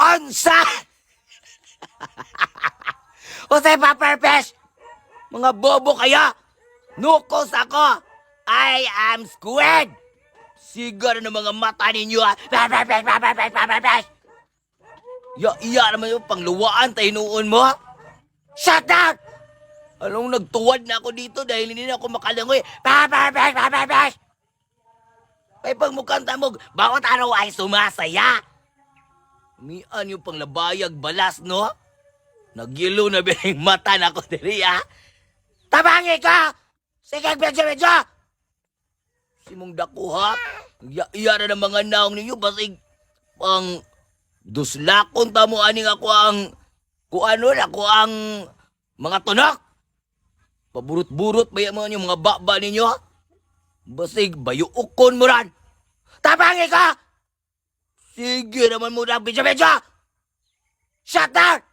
Onsa! Usay pa, Perpesh! Mga bobo kayo! Nukos ako! I am squid! Sigar na mga mata ninyo, ha? Perpesh! Iya naman yung pangluwaan tayo noon mo. Shut up! Anong nagtuwad na ako dito dahil hindi na ako makalangoy. Perpesh! Ay pag mukanta mo, bawat araw ay sumasaya. Mian yung panglabayag balas, no? Nagyelo na bilang mata na ako diri, ha? Tabangi ka! Sige, medyo! Si mong dakuha, iya na ng mga naong ninyo, basig pang duslakon tamo aning ako ang ako ang mga tunok. Paburot-burot ba yung mga baba ninyo? Basig bayuukon mo ran. Tabangi ka! Sige naman mo lang, medyo! Shut down!